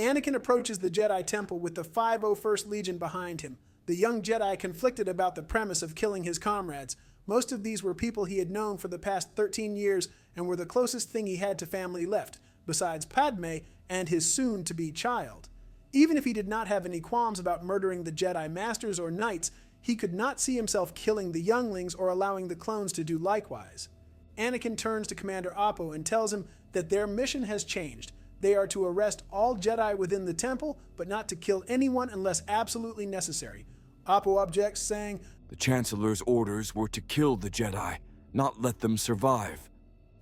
Anakin approaches the Jedi Temple with the 501st Legion behind him. The young Jedi conflicted about the premise of killing his comrades. Most of these were people he had known for the past 13 years and were the closest thing he had to family left, besides Padme and his soon-to-be child. Even if he did not have any qualms about murdering the Jedi Masters or Knights, he could not see himself killing the younglings or allowing the clones to do likewise. Anakin turns to Commander Oppo and tells him that their mission has changed. They are to arrest all Jedi within the temple, but not to kill anyone unless absolutely necessary. Oppo objects, saying, "The Chancellor's orders were to kill the Jedi, not let them survive."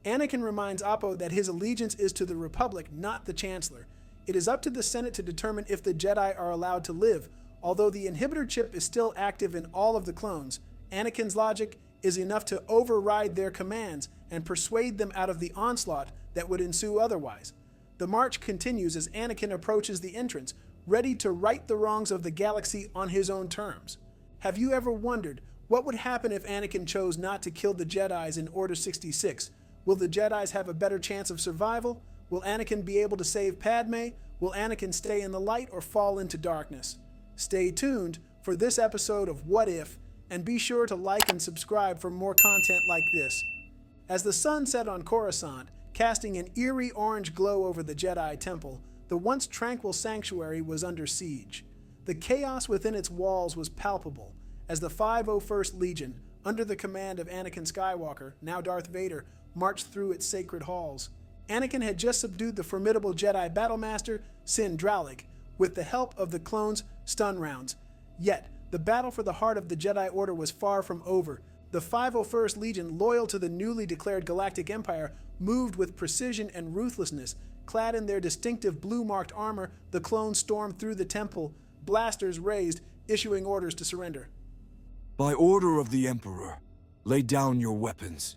Anakin reminds Oppo that his allegiance is to the Republic, not the Chancellor. It is up to the Senate to determine if the Jedi are allowed to live. Although the inhibitor chip is still active in all of the clones, Anakin's logic is enough to override their commands and persuade them out of the onslaught that would ensue otherwise. The march continues as Anakin approaches the entrance, ready to right the wrongs of the galaxy on his own terms. Have you ever wondered what would happen if Anakin chose not to kill the Jedis in Order 66? Will the Jedis have a better chance of survival? Will Anakin be able to save Padme? Will Anakin stay in the light or fall into darkness? Stay tuned for this episode of What If, and be sure to like and subscribe for more content like this. As the sun set on Coruscant, casting an eerie orange glow over the Jedi Temple, the once tranquil sanctuary was under siege. The chaos within its walls was palpable as the 501st Legion, under the command of Anakin Skywalker, now Darth Vader, marched through its sacred halls. Anakin had just subdued the formidable Jedi Battlemaster, Sin Dralik, with the help of the clones' stun rounds. Yet, the battle for the heart of the Jedi Order was far from over. The 501st Legion, loyal to the newly declared Galactic Empire, moved with precision and ruthlessness. Clad in their distinctive blue-marked armor, the clones stormed through the temple, blasters raised, issuing orders to surrender. "By order of the Emperor, lay down your weapons."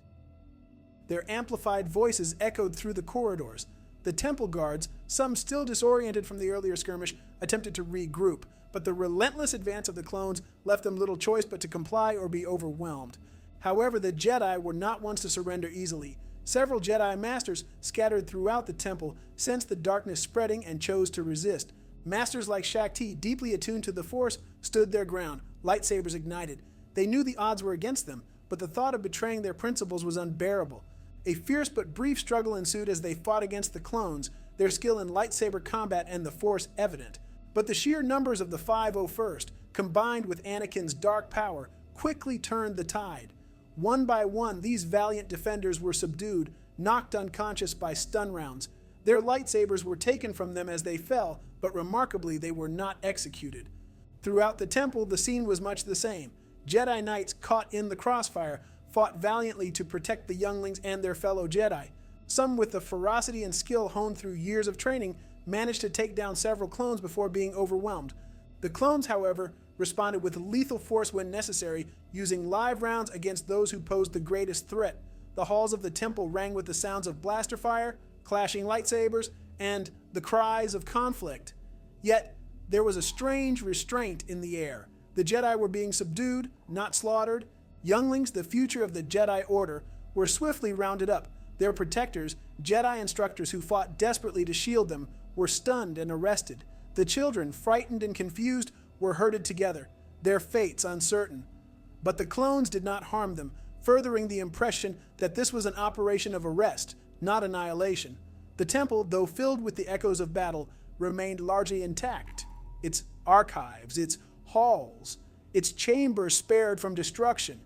Their amplified voices echoed through the corridors. The temple guards, some still disoriented from the earlier skirmish, attempted to regroup, but the relentless advance of the clones left them little choice but to comply or be overwhelmed. However, the Jedi were not ones to surrender easily. Several Jedi Masters scattered throughout the temple sensed the darkness spreading and chose to resist. Masters like Shakti, deeply attuned to the Force, stood their ground, lightsabers ignited. They knew the odds were against them, but the thought of betraying their principles was unbearable. A fierce but brief struggle ensued as they fought against the clones, their skill in lightsaber combat and the Force evident. But the sheer numbers of the 501st, combined with Anakin's dark power, quickly turned the tide. One by one, these valiant defenders were subdued, knocked unconscious by stun rounds. Their lightsabers were taken from them as they fell, but remarkably, they were not executed. Throughout the temple, the scene was much the same. Jedi Knights caught in the crossfire fought valiantly to protect the younglings and their fellow Jedi. Some, with the ferocity and skill honed through years of training, managed to take down several clones before being overwhelmed. The clones, however, responded with lethal force when necessary, using live rounds against those who posed the greatest threat. The halls of the temple rang with the sounds of blaster fire, clashing lightsabers, and the cries of conflict. Yet, there was a strange restraint in the air. The Jedi were being subdued, not slaughtered. Younglings, the future of the Jedi Order, were swiftly rounded up. Their protectors, Jedi instructors who fought desperately to shield them, were stunned and arrested. The children, frightened and confused, were herded together, their fates uncertain. But the clones did not harm them, furthering the impression that this was an operation of arrest, not annihilation. The temple, though filled with the echoes of battle, remained largely intact. Its archives, its halls, its chambers spared from destruction.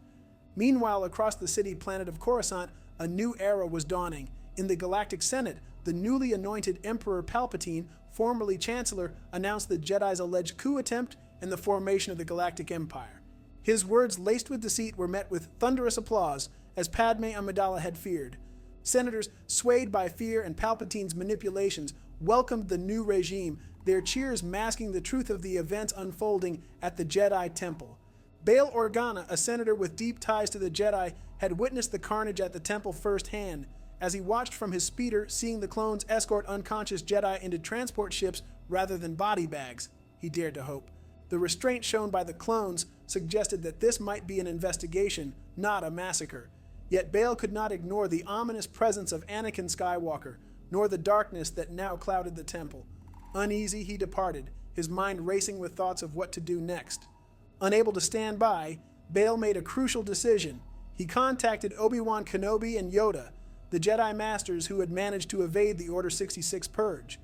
Meanwhile, across the city planet of Coruscant, a new era was dawning. In the Galactic Senate, the newly anointed Emperor Palpatine, formerly Chancellor, announced the Jedi's alleged coup attempt and the formation of the Galactic Empire. His words, laced with deceit, were met with thunderous applause, as Padme Amidala had feared. Senators, swayed by fear and Palpatine's manipulations, welcomed the new regime, their cheers masking the truth of the events unfolding at the Jedi Temple. Bail Organa, a senator with deep ties to the Jedi, had witnessed the carnage at the temple firsthand. As he watched from his speeder, seeing the clones escort unconscious Jedi into transport ships rather than body bags, he dared to hope. The restraint shown by the clones suggested that this might be an investigation, not a massacre. Yet Bail could not ignore the ominous presence of Anakin Skywalker, nor the darkness that now clouded the temple. Uneasy, he departed, his mind racing with thoughts of what to do next. Unable to stand by, Bail made a crucial decision. He contacted Obi-Wan Kenobi and Yoda, the Jedi Masters who had managed to evade the Order 66 purge.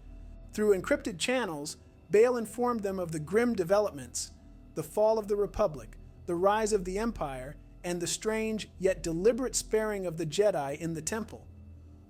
Through encrypted channels, Bail informed them of the grim developments, the fall of the Republic, the rise of the Empire, and the strange yet deliberate sparing of the Jedi in the Temple.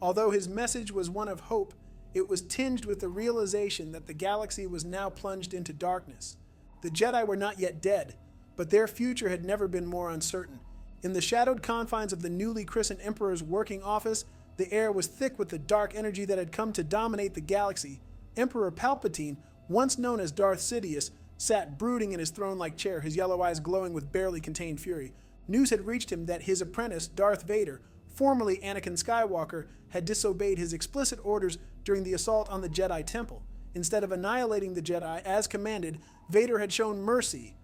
Although his message was one of hope, it was tinged with the realization that the galaxy was now plunged into darkness. The Jedi were not yet dead, but their future had never been more uncertain. In the shadowed confines of the newly christened Emperor's working office, the air was thick with the dark energy that had come to dominate the galaxy. Emperor Palpatine, once known as Darth Sidious, sat brooding in his throne-like chair, his yellow eyes glowing with barely contained fury. News had reached him that his apprentice, Darth Vader, formerly Anakin Skywalker, had disobeyed his explicit orders during the assault on the Jedi Temple. Instead of annihilating the Jedi as commanded, Vader had shown mercy,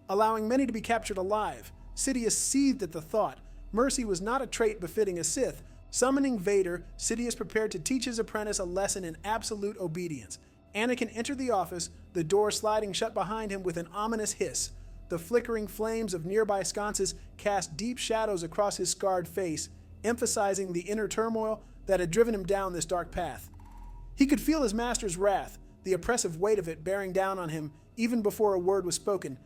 allowing many to be captured alive. Sidious seethed at the thought. Mercy was not a trait befitting a Sith. Summoning Vader, Sidious prepared to teach his apprentice a lesson in absolute obedience. Anakin entered the office, the door sliding shut behind him with an ominous hiss. The flickering flames of nearby sconces cast deep shadows across his scarred face, emphasizing the inner turmoil that had driven him down this dark path. He could feel his master's wrath, the oppressive weight of it bearing down on him even before a word was spoken.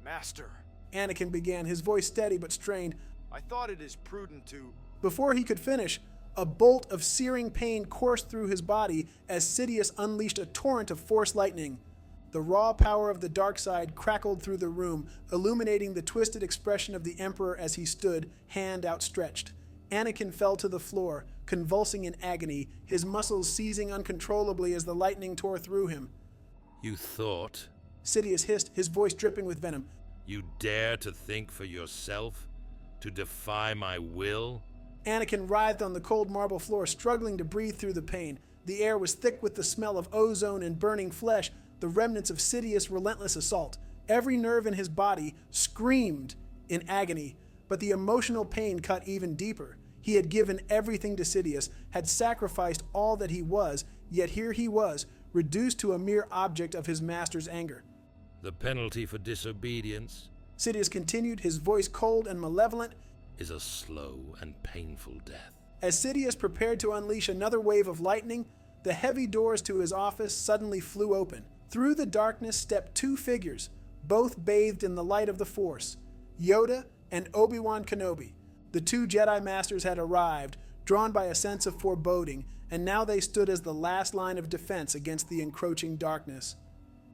Master, Anakin began, his voice steady but strained. I thought it is prudent to... Before he could finish, a bolt of searing pain coursed through his body as Sidious unleashed a torrent of force lightning. The raw power of the dark side crackled through the room, illuminating the twisted expression of the Emperor as he stood, hand outstretched. Anakin fell to the floor, convulsing in agony, his muscles seizing uncontrollably as the lightning tore through him. You thought? Sidious hissed, his voice dripping with venom. You dare to think for yourself? To defy my will? Anakin writhed on the cold marble floor, struggling to breathe through the pain. The air was thick with the smell of ozone and burning flesh, the remnants of Sidious' relentless assault. Every nerve in his body screamed in agony, but the emotional pain cut even deeper. He had given everything to Sidious, had sacrificed all that he was, yet here he was, reduced to a mere object of his master's anger. The penalty for disobedience, Sidious continued, his voice cold and malevolent, is a slow and painful death. As Sidious prepared to unleash another wave of lightning, the heavy doors to his office suddenly flew open. Through the darkness stepped two figures, both bathed in the light of the Force, Yoda and Obi-Wan Kenobi. The two Jedi Masters had arrived, drawn by a sense of foreboding, and now they stood as the last line of defense against the encroaching darkness.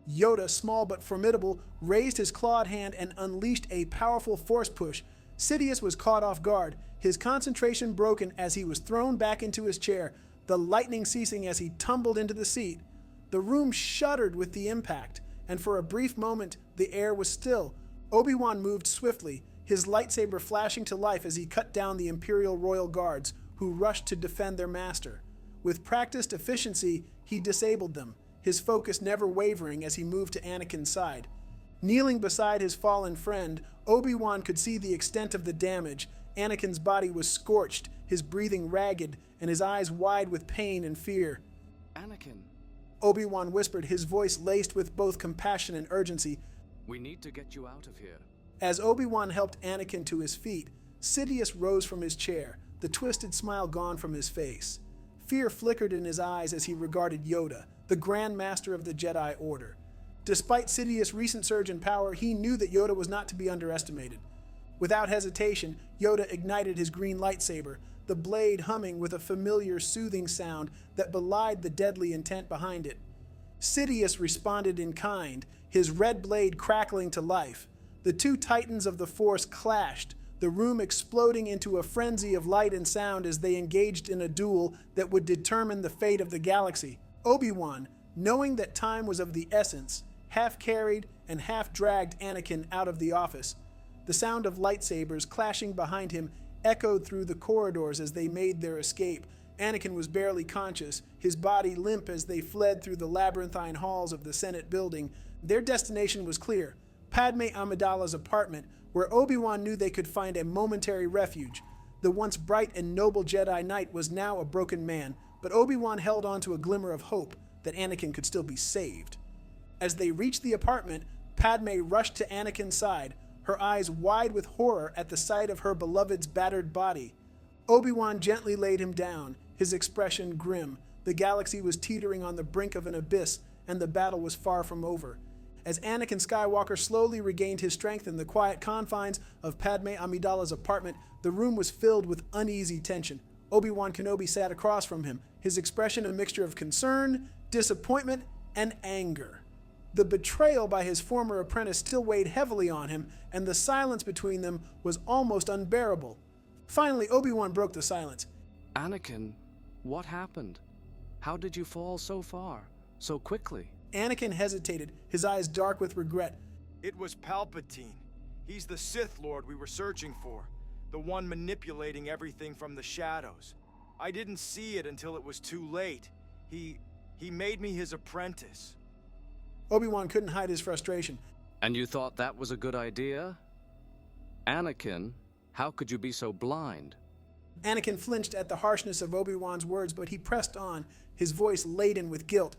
Yoda, small but formidable, raised his clawed hand and unleashed a powerful force push. Sidious was caught off guard, his concentration broken as he was thrown back into his chair, the lightning ceasing as he tumbled into the seat. The room shuddered with the impact, and for a brief moment the air was still. Obi-Wan moved swiftly, his lightsaber flashing to life as he cut down the Imperial Royal Guards, who rushed to defend their master. With practiced efficiency, he disabled them, his focus never wavering as he moved to Anakin's side. Kneeling beside his fallen friend, Obi-Wan could see the extent of the damage. Anakin's body was scorched, his breathing ragged, and his eyes wide with pain and fear. Anakin, Obi-Wan whispered, his voice laced with both compassion and urgency. we need to get you out of here. As Obi-Wan helped Anakin to his feet, Sidious rose from his chair, the twisted smile gone from his face. Fear flickered in his eyes as he regarded Yoda, the Grand Master of the Jedi Order. Despite Sidious' recent surge in power, he knew that Yoda was not to be underestimated. Without hesitation, Yoda ignited his green lightsaber, the blade humming with a familiar, soothing sound that belied the deadly intent behind it. Sidious responded in kind, his red blade crackling to life. The two titans of the Force clashed, the room exploding into a frenzy of light and sound as they engaged in a duel that would determine the fate of the galaxy. Obi-Wan, knowing that time was of the essence, half carried and half dragged Anakin out of the office. The sound of lightsabers clashing behind him echoed through the corridors as they made their escape. Anakin was barely conscious, his body limp as they fled through the labyrinthine halls of the Senate building. Their destination was clear, Padme Amidala's apartment, where Obi-Wan knew they could find a momentary refuge. The once bright and noble Jedi Knight was now a broken man, but Obi-Wan held on to a glimmer of hope. that Anakin could still be saved. As they reached the apartment, Padme rushed to Anakin's side, her eyes wide with horror at the sight of her beloved's battered body. Obi-Wan gently laid him down, his expression grim. The galaxy was teetering on the brink of an abyss, and the battle was far from over. As Anakin Skywalker slowly regained his strength in the quiet confines of Padme Amidala's apartment, the room was filled with uneasy tension. Obi-Wan Kenobi sat across from him, his expression a mixture of concern, disappointment, and anger. The betrayal by his former apprentice still weighed heavily on him, and the silence between them was almost unbearable. Finally, Obi-Wan broke the silence. Anakin, what happened? How did you fall so far, so quickly? Anakin hesitated, his eyes dark with regret. It was Palpatine. He's the Sith Lord we were searching for, the one manipulating everything from the shadows. I didn't see it until it was too late. He made me his apprentice. Obi-Wan couldn't hide his frustration. And you thought that was a good idea? Anakin, how could you be so blind? Anakin flinched at the harshness of Obi-Wan's words, but he pressed on, his voice laden with guilt.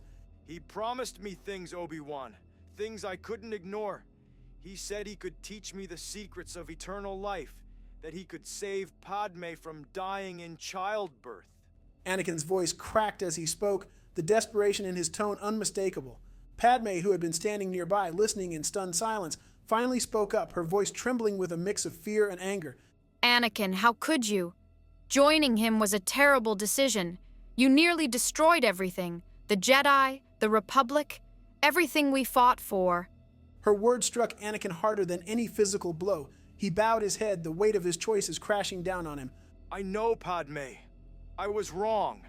He promised me things, Obi-Wan, things I couldn't ignore. He said he could teach me the secrets of eternal life, that he could save Padme from dying in childbirth. Anakin's voice cracked as he spoke, the desperation in his tone unmistakable. Padme, who had been standing nearby, listening in stunned silence, finally spoke up, her voice trembling with a mix of fear and anger. Anakin, how could you? Joining him was a terrible decision. You nearly destroyed everything. The Jedi, the Republic, everything we fought for. Her words struck Anakin harder than any physical blow. He bowed his head, the weight of his choices crashing down on him. I know, Padme. I was wrong,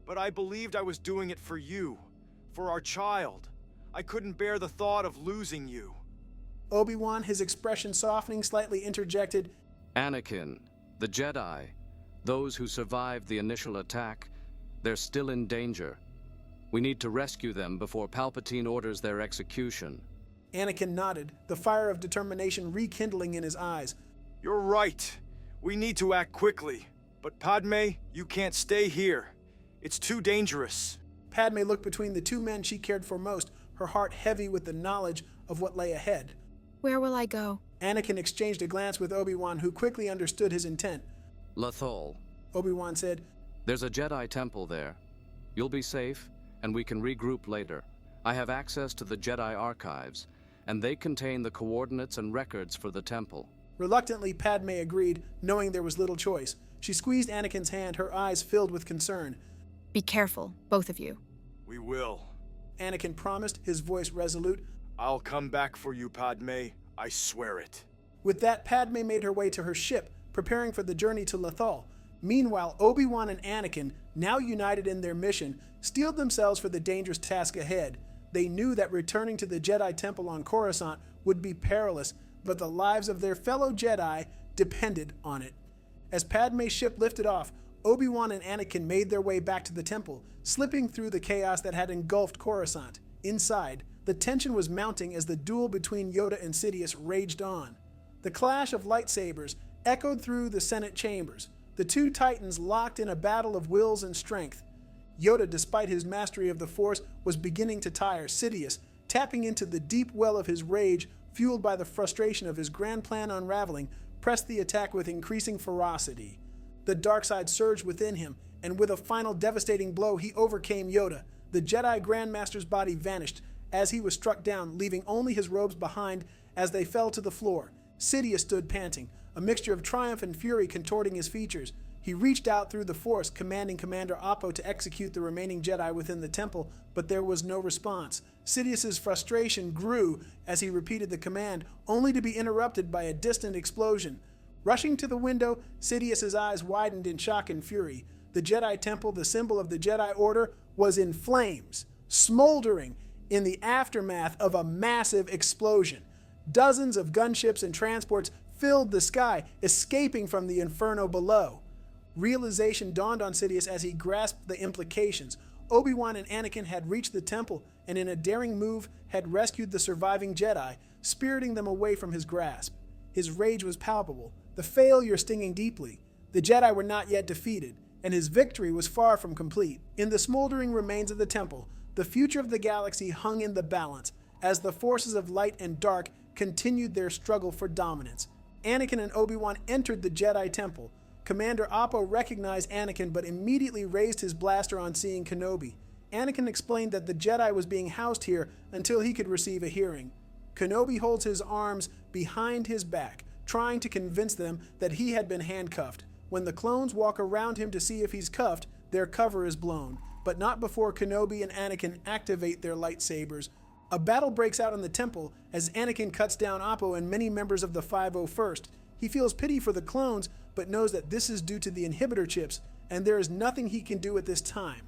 but I believed I was doing it for you, for our child. I couldn't bear the thought of losing you. Obi-Wan, his expression softening, slightly interjected, Anakin, the Jedi, those who survived the initial attack, they're still in danger. We need to rescue them before Palpatine orders their execution. Anakin nodded, the fire of determination rekindling in his eyes. You're right. We need to act quickly. But Padme, you can't stay here. It's too dangerous. Padme looked between the two men she cared for most, her heart heavy with the knowledge of what lay ahead. Where will I go? Anakin exchanged a glance with Obi-Wan, who quickly understood his intent. Lothal. Obi-Wan said, There's a Jedi temple there. You'll be safe, and we can regroup later. I have access to the Jedi archives, and they contain the coordinates and records for the temple. Reluctantly, Padme agreed, knowing there was little choice. She squeezed Anakin's hand, her eyes filled with concern. Be careful, both of you. We will. Anakin promised, his voice resolute. I'll come back for you, Padme. I swear it. With that, Padme made her way to her ship, preparing for the journey to Lothal. Meanwhile, Obi-Wan and Anakin, now united in their mission, steeled themselves for the dangerous task ahead. They knew that returning to the Jedi Temple on Coruscant would be perilous, but the lives of their fellow Jedi depended on it. As Padme's ship lifted off, Obi-Wan and Anakin made their way back to the temple, slipping through the chaos that had engulfed Coruscant. Inside, the tension was mounting as the duel between Yoda and Sidious raged on. The clash of lightsabers echoed through the Senate chambers, the two titans locked in a battle of wills and strength. Yoda, despite his mastery of the Force, was beginning to tire. Sidious, tapping into the deep well of his rage, fueled by the frustration of his grand plan unraveling, pressed the attack with increasing ferocity. The dark side surged within him, and with a final devastating blow, he overcame Yoda. The Jedi Grandmaster's body vanished as he was struck down, leaving only his robes behind as they fell to the floor. Sidious stood panting, a mixture of triumph and fury contorting his features. He reached out through the Force, commanding Commander Oppo to execute the remaining Jedi within the temple, but there was no response. Sidious's frustration grew as he repeated the command, only to be interrupted by a distant explosion. Rushing to the window, Sidious's eyes widened in shock and fury. The Jedi Temple, the symbol of the Jedi Order, was in flames, smoldering in the aftermath of a massive explosion. Dozens of gunships and transports filled the sky, escaping from the inferno below. Realization dawned on Sidious as he grasped the implications. Obi-Wan and Anakin had reached the temple and in a daring move had rescued the surviving Jedi, spiriting them away from his grasp. His rage was palpable, the failure stinging deeply. The Jedi were not yet defeated, and his victory was far from complete. In the smoldering remains of the temple, The future of the galaxy hung in the balance as the forces of light and dark continued their struggle for dominance. Anakin and Obi-Wan entered the Jedi Temple. Commander Oppo recognized Anakin but immediately raised his blaster on seeing Kenobi. Anakin explained that the Jedi was being housed here until he could receive a hearing. Kenobi holds his arms behind his back, trying to convince them that he had been handcuffed. When the clones walk around him to see if he's cuffed, their cover is blown, but not before Kenobi and Anakin activate their lightsabers. A battle breaks out in the temple as Anakin cuts down Oppo and many members of the 501st. He feels pity for the clones, but knows that this is due to the inhibitor chips, and there is nothing he can do at this time.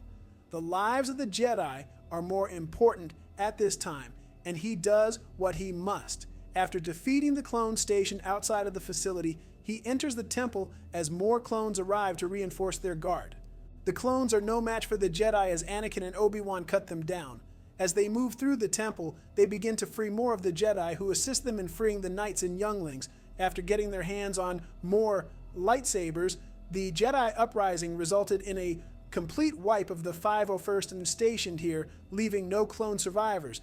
The lives of the Jedi are more important at this time, and he does what he must. After defeating the clone station outside of the facility, he enters the temple as more clones arrive to reinforce their guard. The clones are no match for the Jedi as Anakin and Obi-Wan cut them down. As they move through the temple, they begin to free more of the Jedi, who assist them in freeing the knights and younglings. After getting their hands on more lightsabers, the Jedi uprising resulted in a complete wipe of the 501st and stationed here, leaving no clone survivors.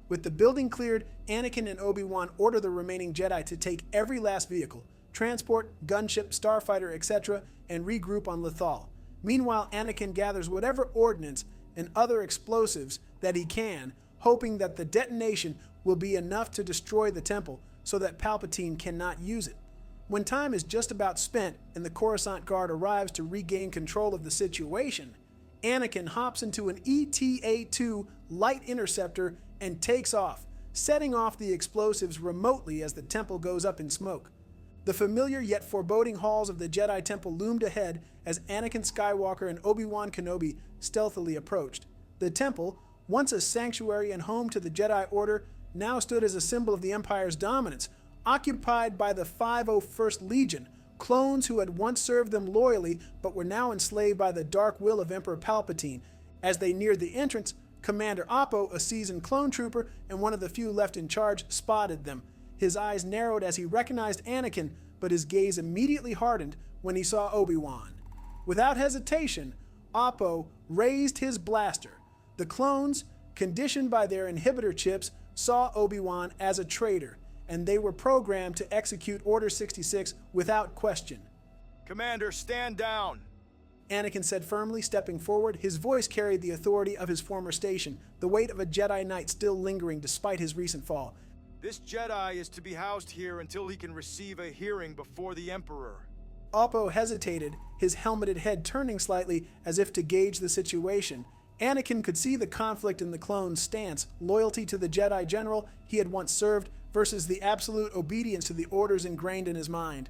With the building cleared, Anakin and Obi-Wan order the remaining Jedi to take every last vehicle, transport, gunship, starfighter, etc., and regroup on Lothal. Meanwhile, Anakin gathers whatever ordnance and other explosives that he can, hoping that the detonation will be enough to destroy the temple so that Palpatine cannot use it. When time is just about spent and the Coruscant Guard arrives to regain control of the situation, Anakin hops into an ETA-2 light interceptor and takes off, setting off the explosives remotely as the temple goes up in smoke. The familiar yet foreboding halls of the Jedi Temple loomed ahead as Anakin Skywalker and Obi-Wan Kenobi stealthily approached. The temple, once a sanctuary and home to the Jedi Order, now stood as a symbol of the Empire's dominance, occupied by the 501st Legion, clones who had once served them loyally but were now enslaved by the dark will of Emperor Palpatine. As they neared the entrance, Commander Oppo, a seasoned clone trooper and one of the few left in charge, spotted them. His eyes narrowed as he recognized Anakin, but his gaze immediately hardened when he saw Obi-Wan. Without hesitation, Oppo raised his blaster. The clones, conditioned by their inhibitor chips, saw Obi-Wan as a traitor, and they were programmed to execute Order 66 without question. Commander, stand down! Anakin said firmly, stepping forward. His voice carried the authority of his former station, the weight of a Jedi Knight still lingering despite his recent fall. This Jedi is to be housed here until he can receive a hearing before the Emperor. Oppo hesitated, his helmeted head turning slightly as if to gauge the situation. Anakin could see the conflict in the clone's stance, loyalty to the Jedi General he had once served versus the absolute obedience to the orders ingrained in his mind.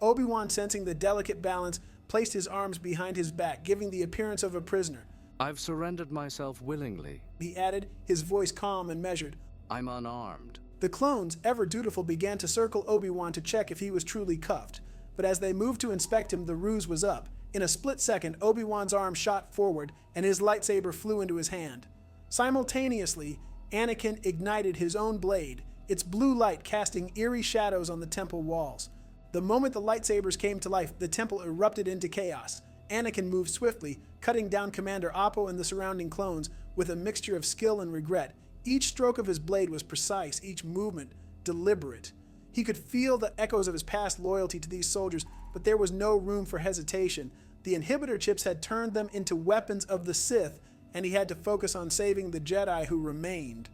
Obi-Wan, sensing the delicate balance, placed his arms behind his back, giving the appearance of a prisoner. I've surrendered myself willingly, He added, his voice calm and measured. I'm unarmed. The clones, ever dutiful, began to circle Obi-Wan to check if he was truly cuffed, but as they moved to inspect him, the ruse was up. In a split second, Obi-Wan's arm shot forward, and his lightsaber flew into his hand. Simultaneously, Anakin ignited his own blade, its blue light casting eerie shadows on the temple walls. The moment the lightsabers came to life, the temple erupted into chaos. Anakin moved swiftly, cutting down Commander Oppo and the surrounding clones with a mixture of skill and regret. Each stroke of his blade was precise, each movement deliberate. He could feel the echoes of his past loyalty to these soldiers, but there was no room for hesitation. The inhibitor chips had turned them into weapons of the Sith, and he had to focus on saving the Jedi who remained.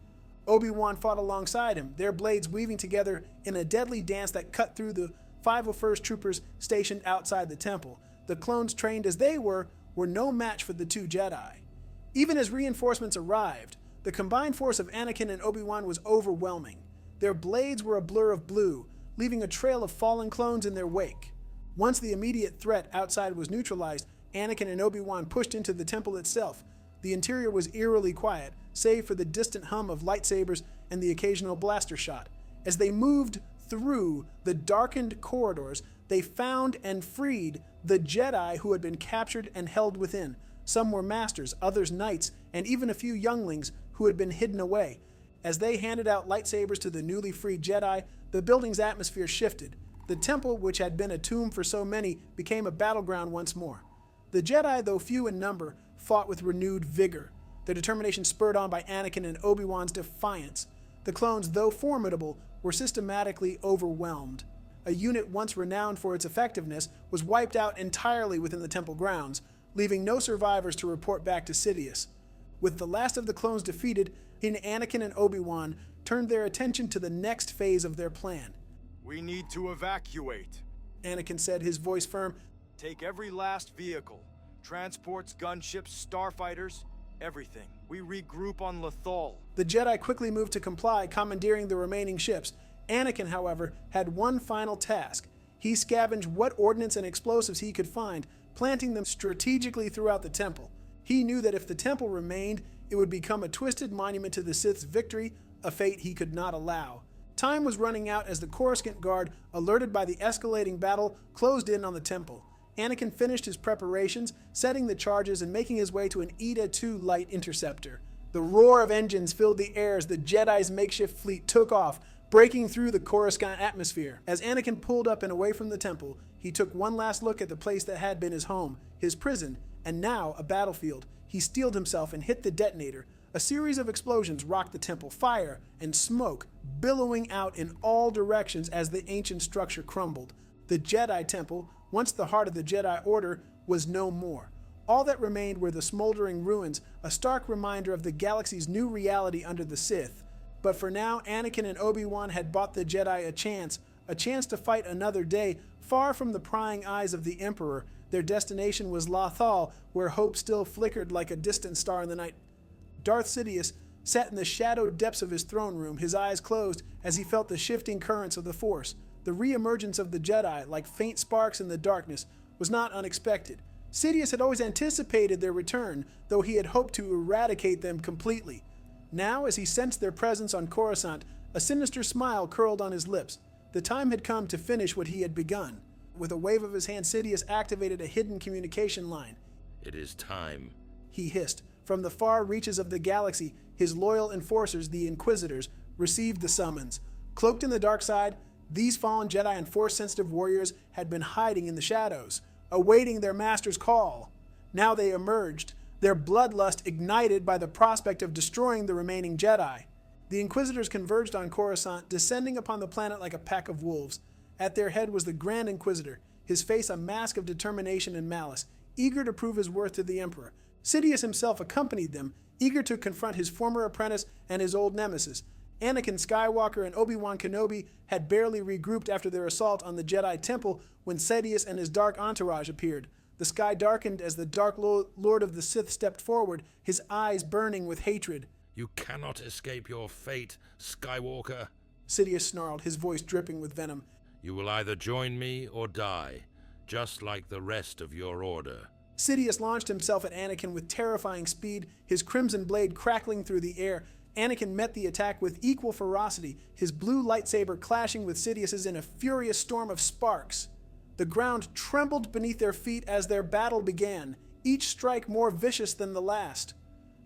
Obi-Wan fought alongside him, their blades weaving together in a deadly dance that cut through the 501st troopers stationed outside the temple. The clones, trained as they were no match for the two Jedi. Even as reinforcements arrived, the combined force of Anakin and Obi-Wan was overwhelming. Their blades were a blur of blue, leaving a trail of fallen clones in their wake. Once the immediate threat outside was neutralized, Anakin and Obi-Wan pushed into the temple itself. The interior was eerily quiet, save for the distant hum of lightsabers and the occasional blaster shot. As they moved through the darkened corridors, they found and freed the Jedi who had been captured and held within. Some were masters, others knights, and even a few younglings who had been hidden away. As they handed out lightsabers to the newly freed Jedi, the building's atmosphere shifted. The temple, which had been a tomb for so many, became a battleground once more. The Jedi, though few in number, fought with renewed vigor. their determination spurred on by Anakin and Obi-Wan's defiance. The clones, though formidable, were systematically overwhelmed. A unit once renowned for its effectiveness was wiped out entirely within the temple grounds, leaving no survivors to report back to Sidious. With the last of the clones defeated, Anakin and Obi-Wan turned their attention to the next phase of their plan. We need to evacuate, Anakin said, his voice firm. Take every last vehicle. Transports, gunships, starfighters, everything. We regroup on Lothal. The Jedi quickly moved to comply, commandeering the remaining ships. Anakin, however, had one final task. He scavenged what ordnance and explosives he could find, planting them strategically throughout the temple. He knew that if the temple remained, it would become a twisted monument to the Sith's victory, a fate he could not allow. Time was running out as the Coruscant Guard, alerted by the escalating battle, closed in on the temple. Anakin finished his preparations, setting the charges and making his way to an Eta II light interceptor. The roar of engines filled the air as the Jedi's makeshift fleet took off, breaking through the Coruscant atmosphere. As Anakin pulled up and away from the temple, he took one last look at the place that had been his home, his prison, and now a battlefield. He steeled himself and hit the detonator. A series of explosions rocked the temple, fire and smoke billowing out in all directions as the ancient structure crumbled. The Jedi Temple, once the heart of the Jedi Order, was no more. All that remained were the smoldering ruins, a stark reminder of the galaxy's new reality under the Sith. But for now, Anakin and Obi-Wan had bought the Jedi a chance to fight another day, far from the prying eyes of the Emperor. Their destination was Lothal, where hope still flickered like a distant star in the night. Darth Sidious sat in the shadowed depths of his throne room, his eyes closed as he felt the shifting currents of the Force. The re-emergence of the Jedi, like faint sparks in the darkness, was not unexpected. Sidious had always anticipated their return, though he had hoped to eradicate them completely. Now, as he sensed their presence on Coruscant, a sinister smile curled on his lips. The time had come to finish what he had begun. With a wave of his hand, Sidious activated a hidden communication line. It is time, he hissed. From the far reaches of the galaxy, his loyal enforcers, the Inquisitors, received the summons. Cloaked in the dark side, these fallen Jedi and Force-sensitive warriors had been hiding in the shadows, awaiting their master's call. Now they emerged, their bloodlust ignited by the prospect of destroying the remaining Jedi. The Inquisitors converged on Coruscant, descending upon the planet like a pack of wolves. At their head was the Grand Inquisitor, his face a mask of determination and malice, eager to prove his worth to the Emperor. Sidious himself accompanied them, eager to confront his former apprentice and his old nemesis. Anakin Skywalker and Obi-Wan Kenobi had barely regrouped after their assault on the Jedi Temple when Sidious and his dark entourage appeared. The sky darkened as the Dark Lord of the Sith stepped forward, his eyes burning with hatred. You cannot escape your fate, Skywalker. Sidious snarled, his voice dripping with venom. You will either join me or die, just like the rest of your order. Sidious launched himself at Anakin with terrifying speed, his crimson blade crackling through the air. Anakin met the attack with equal ferocity, his blue lightsaber clashing with Sidious's in a furious storm of sparks. The ground trembled beneath their feet as their battle began, each strike more vicious than the last.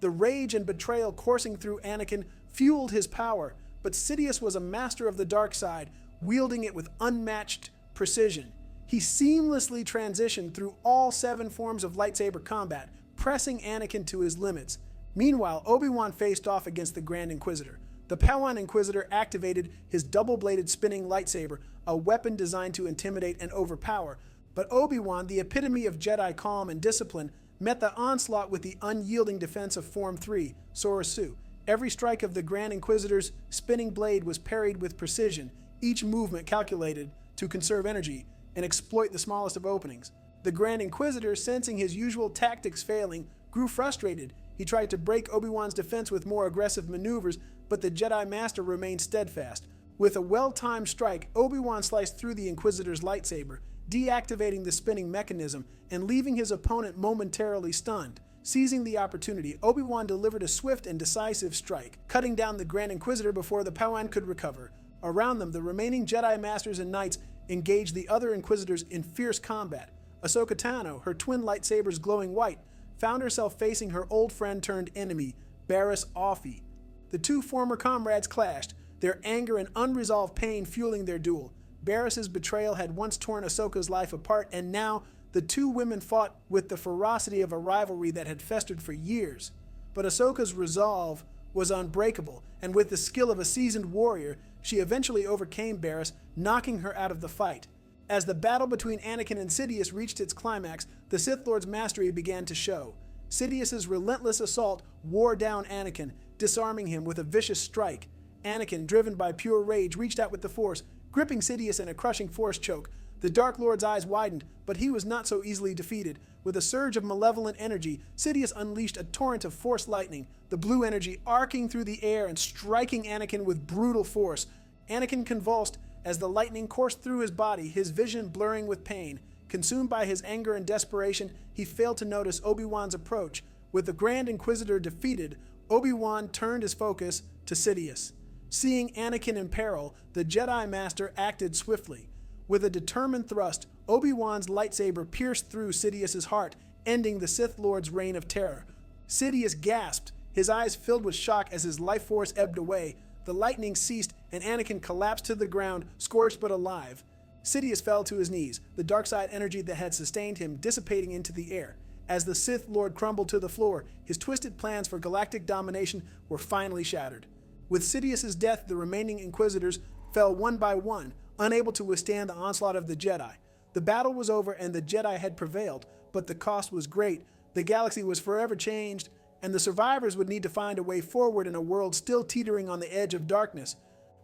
The rage and betrayal coursing through Anakin fueled his power, but Sidious was a master of the dark side, wielding it with unmatched precision. He seamlessly transitioned through all 7 forms of lightsaber combat, pressing Anakin to his limits. Meanwhile, Obi-Wan faced off against the Grand Inquisitor. The Padawan Inquisitor activated his double-bladed spinning lightsaber, a weapon designed to intimidate and overpower. But Obi-Wan, the epitome of Jedi calm and discipline, met the onslaught with the unyielding defense of Form 3, Soresu. Every strike of the Grand Inquisitor's spinning blade was parried with precision, each movement calculated to conserve energy and exploit the smallest of openings. The Grand Inquisitor, sensing his usual tactics failing, grew frustrated. He tried to break Obi-Wan's defense with more aggressive maneuvers, but the Jedi Master remained steadfast. With a well-timed strike, Obi-Wan sliced through the Inquisitor's lightsaber, deactivating the spinning mechanism and leaving his opponent momentarily stunned. Seizing the opportunity, Obi-Wan delivered a swift and decisive strike, cutting down the Grand Inquisitor before the Padawan could recover. Around them, the remaining Jedi Masters and Knights engaged the other Inquisitors in fierce combat. Ahsoka Tano, her twin lightsabers glowing white, found herself facing her old friend turned enemy, Barriss Offee. The two former comrades clashed, their anger and unresolved pain fueling their duel. Barriss's betrayal had once torn Ahsoka's life apart, and now the two women fought with the ferocity of a rivalry that had festered for years. but Ahsoka's resolve was unbreakable, and with the skill of a seasoned warrior, she eventually overcame Barriss, knocking her out of the fight. As the battle between Anakin and Sidious reached its climax, the Sith Lord's mastery began to show. Sidious's relentless assault wore down Anakin, disarming him with a vicious strike. Anakin, driven by pure rage, reached out with the Force, gripping Sidious in a crushing Force choke. The Dark Lord's eyes widened, but he was not so easily defeated. With a surge of malevolent energy, Sidious unleashed a torrent of Force lightning, the blue energy arcing through the air and striking Anakin with brutal force. Anakin convulsed as the lightning coursed through his body, his vision blurring with pain. Consumed by his anger and desperation, he failed to notice Obi-Wan's approach. With the Grand Inquisitor defeated, Obi-Wan turned his focus to Sidious. Seeing Anakin in peril, the Jedi Master acted swiftly. With a determined thrust, Obi-Wan's lightsaber pierced through Sidious's heart, ending the Sith Lord's reign of terror. Sidious gasped, his eyes filled with shock as his life force ebbed away. The lightning ceased, and Anakin collapsed to the ground, scorched but alive. Sidious fell to his knees, the dark side energy that had sustained him dissipating into the air. As the Sith Lord crumbled to the floor, his twisted plans for galactic domination were finally shattered. With Sidious's death, the remaining Inquisitors fell one by one, unable to withstand the onslaught of the Jedi. The battle was over and the Jedi had prevailed, but the cost was great. The galaxy was forever changed, and the survivors would need to find a way forward in a world still teetering on the edge of darkness.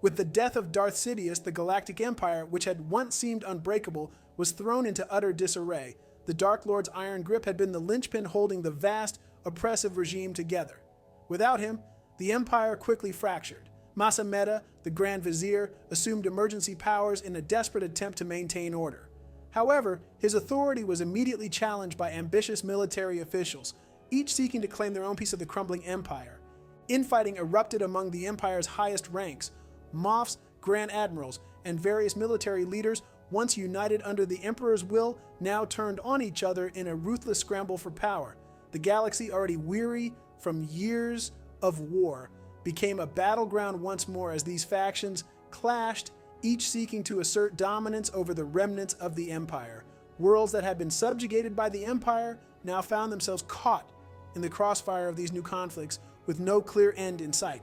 With the death of Darth Sidious, the Galactic Empire, which had once seemed unbreakable, was thrown into utter disarray. The Dark Lord's iron grip had been the linchpin holding the vast, oppressive regime together. Without him, the Empire quickly fractured. Masa Meda, the Grand Vizier, assumed emergency powers in a desperate attempt to maintain order. However, his authority was immediately challenged by ambitious military officials, each seeking to claim their own piece of the crumbling empire. Infighting erupted among the Empire's highest ranks. Moffs, Grand Admirals, and various military leaders, once united under the Emperor's will, now turned on each other in a ruthless scramble for power. The galaxy, already weary from years of war, became a battleground once more as these factions clashed, each seeking to assert dominance over the remnants of the Empire. Worlds that had been subjugated by the Empire now found themselves caught in the crossfire of these new conflicts with no clear end in sight.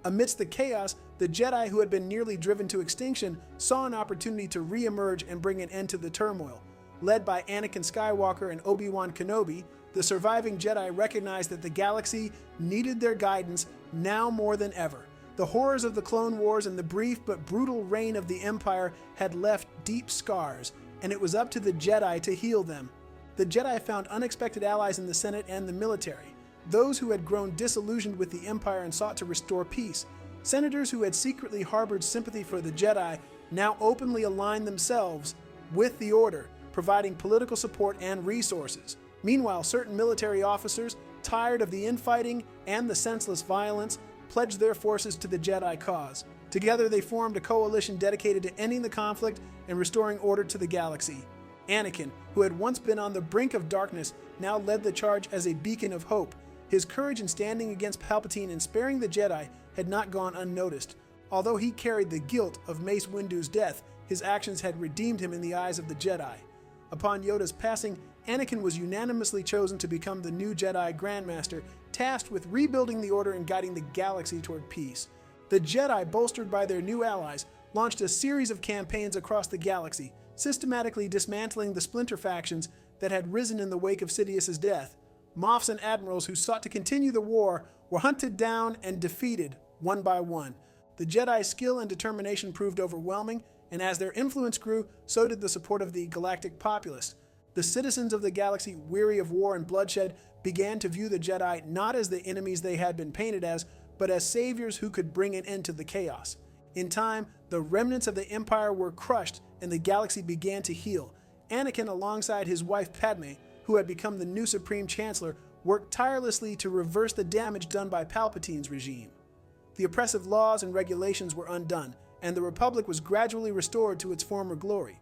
Amidst the chaos, the Jedi who had been nearly driven to extinction saw an opportunity to re-emerge and bring an end to the turmoil. Led by Anakin Skywalker and Obi-Wan Kenobi, the surviving Jedi recognized that the galaxy needed their guidance now more than ever. The horrors of the Clone Wars and the brief but brutal reign of the Empire had left deep scars, and it was up to the Jedi to heal them. The Jedi found unexpected allies in the Senate and the military, those who had grown disillusioned with the Empire and sought to restore peace. Senators who had secretly harbored sympathy for the Jedi now openly aligned themselves with the Order, providing political support and resources. Meanwhile, certain military officers, tired of the infighting and the senseless violence, pledged their forces to the Jedi cause. Together they formed a coalition dedicated to ending the conflict and restoring order to the galaxy. Anakin, who had once been on the brink of darkness, now led the charge as a beacon of hope. His courage in standing against Palpatine and sparing the Jedi had not gone unnoticed. Although he carried the guilt of Mace Windu's death, his actions had redeemed him in the eyes of the Jedi. Upon Yoda's passing, Anakin was unanimously chosen to become the new Jedi Grandmaster, tasked with rebuilding the Order and guiding the galaxy toward peace. The Jedi, bolstered by their new allies, launched a series of campaigns across the galaxy, systematically dismantling the splinter factions that had risen in the wake of Sidious's death. Moffs and admirals who sought to continue the war were hunted down and defeated one by one. The Jedi's skill and determination proved overwhelming, and as their influence grew, so did the support of the galactic populace. The citizens of the galaxy, weary of war and bloodshed, began to view the Jedi not as the enemies they had been painted as, but as saviors who could bring an end to the chaos. In time, the remnants of the Empire were crushed and the galaxy began to heal. Anakin, alongside his wife Padme, who had become the new Supreme Chancellor, worked tirelessly to reverse the damage done by Palpatine's regime. The oppressive laws and regulations were undone, and the Republic was gradually restored to its former glory.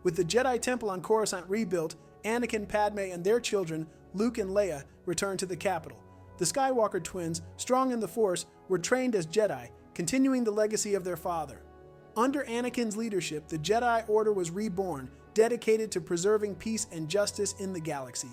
With the Jedi Temple on Coruscant rebuilt, Anakin, Padme, and their children, Luke and Leia, returned to the capital. The Skywalker twins, strong in the Force, were trained as Jedi, continuing the legacy of their father. Under Anakin's leadership, the Jedi Order was reborn, dedicated to preserving peace and justice in the galaxy.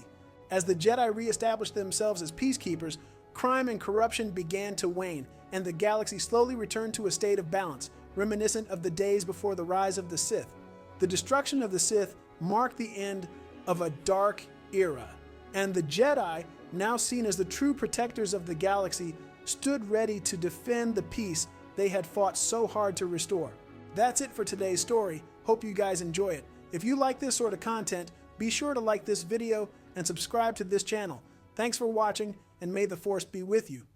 As the Jedi re-established themselves as peacekeepers, crime and corruption began to wane, and the galaxy slowly returned to a state of balance, reminiscent of the days before the rise of the Sith. The destruction of the Sith marked the end of a dark era, and the Jedi, now seen as the true protectors of the galaxy, stood ready to defend the peace they had fought so hard to restore. That's it for today's story. Hope you guys enjoy it. If you like this sort of content, be sure to like this video and subscribe to this channel. Thanks for watching, and may the Force be with you.